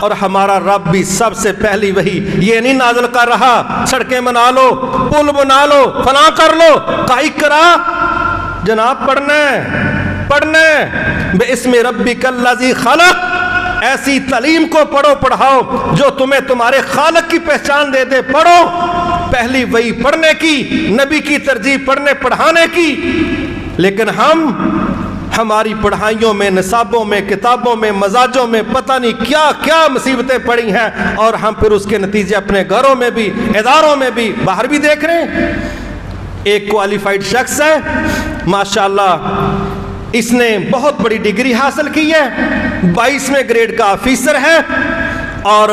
اور ہمارا رب بھی سب سے پہلی وہی یہ نہیں نازل کر رہا سڑکیں بنا لو, پل بنا لو, فلاں کر لو, کائی کرا جناب پڑھنا بِاسْمِ رَبِّكَ الَّذِي خَلَقَ. ایسی تعلیم کو پڑھو پڑھاؤ جو تمہیں تمہارے خالق کی پہچان دے دے. پڑھو, پہلی وہی پڑھنے کی, نبی کی ترجیح پڑھنے پڑھانے کی. لیکن ہماری پڑھائیوں میں, نصابوں میں, کتابوں میں, مزاجوں میں پتہ نہیں کیا کیا مصیبتیں پڑی ہیں, اور ہم پھر اس کے نتیجے اپنے گھروں میں بھی, اداروں میں بھی, باہر بھی دیکھ رہے ہیں. ایک کوالیفائڈ شخص ہے ماشاءاللہ, اس نے بہت بڑی ڈگری حاصل کی ہے, 22ویں گریڈ کا آفیسر ہے, اور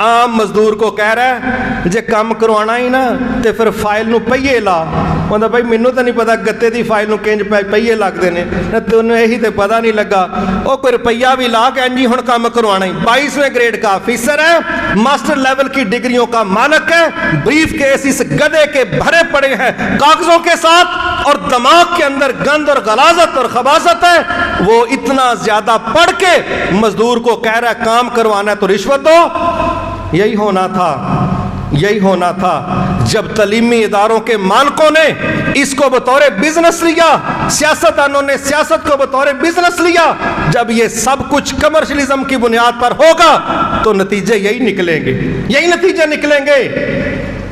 عام مزدور کو کہہ رہا ہے جے کام کروانا ہی نا تے پھر فائل نو پہیے لا. مطلب بھائی مینوں تو نہیں پتا گتے دی فائل نو کنج پہیے لگتے ہیں, تینوں یہی تے پتا نہیں لگا. وہ کوئی روپیہ بھی لا کے جی ہن کام کروانا ہی. 22ویں گریڈ کا آفیسر ہے, ماسٹر لیول کی ڈگریوں کا مالک ہے, بریف کیس اس گدے کے بھرے پڑے ہیں کاغذوں کے ساتھ, اور دماغ کے اندر گند اور غلاظت اور خباثت ہے. وہ اتنا زیادہ پڑھ کے مزدور کو کہہ رہا ہے کام کروانا ہے تو رشوت دو. یہی ہونا تھا جب تعلیمی اداروں کے مالکوں نے اس کو بطور بزنس لیا, سیاستدانوں نے سیاست کو بطور بزنس لیا. جب یہ سب کچھ کمرشلزم کی بنیاد پر ہوگا تو نتیجے یہی نکلیں گے.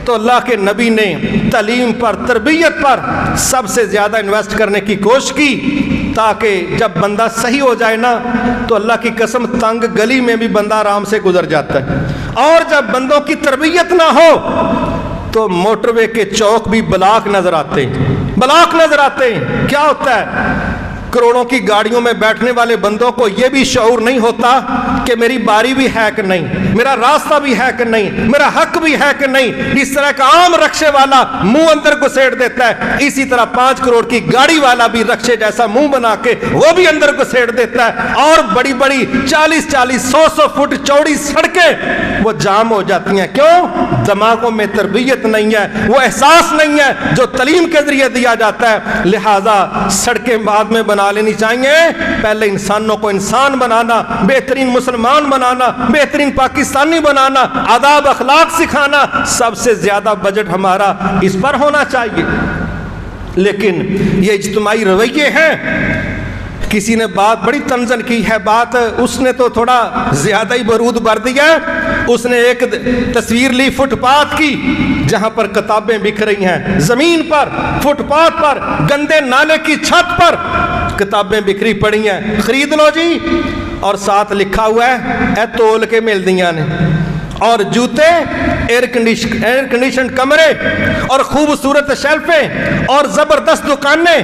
تو اللہ کے نبی نے تعلیم پر, تربیت پر سب سے زیادہ انویسٹ کرنے کی کوشش کی, تاکہ جب بندہ صحیح ہو جائے نا تو اللہ کی قسم تنگ گلی میں بھی بندہ آرام سے گزر جاتا ہے. اور جب بندوں کی تربیت نہ ہو تو موٹر وے کے چوک بھی بلاک نظر آتے ہیں. کیا ہوتا ہے, کروڑوں کی گاڑیوں میں بیٹھنے والے بندوں کو یہ بھی شعور نہیں ہوتا کہ میری باری بھی ہے کہ نہیں, میرا راستہ بھی ہے کہ نہیں, میرا حق بھی ہے کہ نہیں. اس طرح کا عام رکشے والا منہ اندر گھسیٹ دیتا ہے, اسی طرح 5 کروڑ کی گاڑی والا بھی رکشے جیسا منہ بنا کے وہ بھی اندر گھسیٹ دیتا ہے. اور بڑی بڑی 40-100 فٹ چوڑی سڑکیں وہ جام ہو جاتی ہیں. کیوں؟ دماغوں میں تربیت نہیں ہے, وہ احساس نہیں ہے جو تعلیم کے ذریعے دیا جاتا ہے. لہذا سڑکیں بعد میں بنا لینی چاہیے, پہلے انسانوں کو انسان بنانا, بہترین مسلمان بنانا, بہترین پاکستانی بنانا, آداب اخلاق سکھانا, سب سے زیادہ بجٹ ہمارا اس پر ہونا چاہیے. لیکن یہ اجتماعی رویے ہیں. کسی نے بات بڑی تنزل کی ہے, بات اس نے تو تھوڑا زیادہ ہی برود بھر دیا. اس نے ایک تصویر لی فٹ پاتھ کی جہاں پر کتابیں بکھ رہی ہیں, زمین پر, فٹ پاتھ پر, گندے نالے کی چھت پر کتابیں بکھری پڑی ہیں, خرید لو جی. اور ساتھ لکھا ہوا ہے اے تول کے مل دیاں نے. اور جوتے, ایئر کنڈیشن کمرے, اور خوبصورت شیلفیں, اور زبردست دکانیں,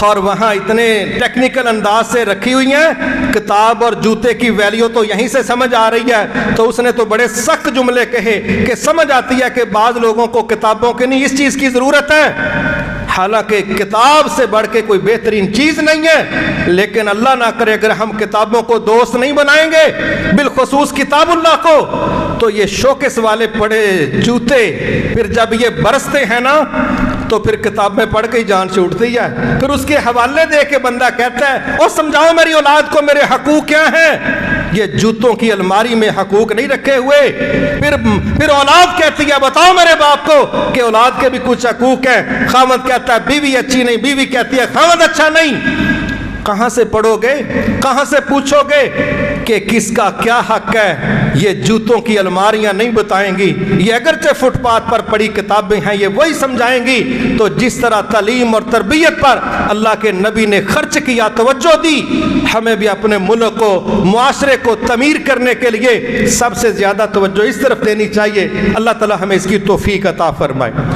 اور وہاں اتنے ٹیکنیکل انداز سے رکھی ہوئی ہیں. کتاب اور جوتے کی ویلیو تو یہیں سے سمجھ آ رہی ہے. تو اس نے تو بڑے سخت جملے کہے کہ سمجھ آتی ہے کہ بعض لوگوں کو کتابوں کی نہیں اس چیز کی ضرورت ہے, حالانکہ کتاب سے بڑھ کے کوئی بہترین چیز نہیں ہے. لیکن اللہ نہ کرے اگر ہم کتابوں کو دوست نہیں بنائیں گے, بالخصوص کتاب اللہ کو, تو یہ شوکیس والے پڑے جوتے پھر جب یہ برستے ہیں نا تو پھر کتابیں پڑھ کے ہی جان سے اٹھتی ہے. پھر اس کے حوالے دے کے بندہ کہتا ہے او سمجھاؤ میری اولاد کو میرے حقوق کیا ہیں. یہ جوتوں کی الماری میں حقوق نہیں رکھے ہوئے. پھر اولاد کہتی ہے بتاؤ میرے باپ کو کہ اولاد کے بھی کچھ حقوق ہیں. خاوند کہتا ہے بیوی اچھی نہیں, بیوی کہتی ہے خاوند اچھا نہیں. کہاں سے پڑھو گے, کہاں سے پوچھو گے کہ کس کا کیا حق ہے؟ یہ جوتوں کی الماریاں نہیں بتائیں گی. یہ اگرچہ فٹ پاتھ پر پڑی کتابیں ہیں, یہ وہی سمجھائیں گی. تو جس طرح تعلیم اور تربیت پر اللہ کے نبی نے خرچ کیا, توجہ دی, ہمیں بھی اپنے ملک کو, معاشرے کو تعمیر کرنے کے لیے سب سے زیادہ توجہ اس طرف دینی چاہیے. اللہ تعالی ہمیں اس کی توفیق عطا فرمائے.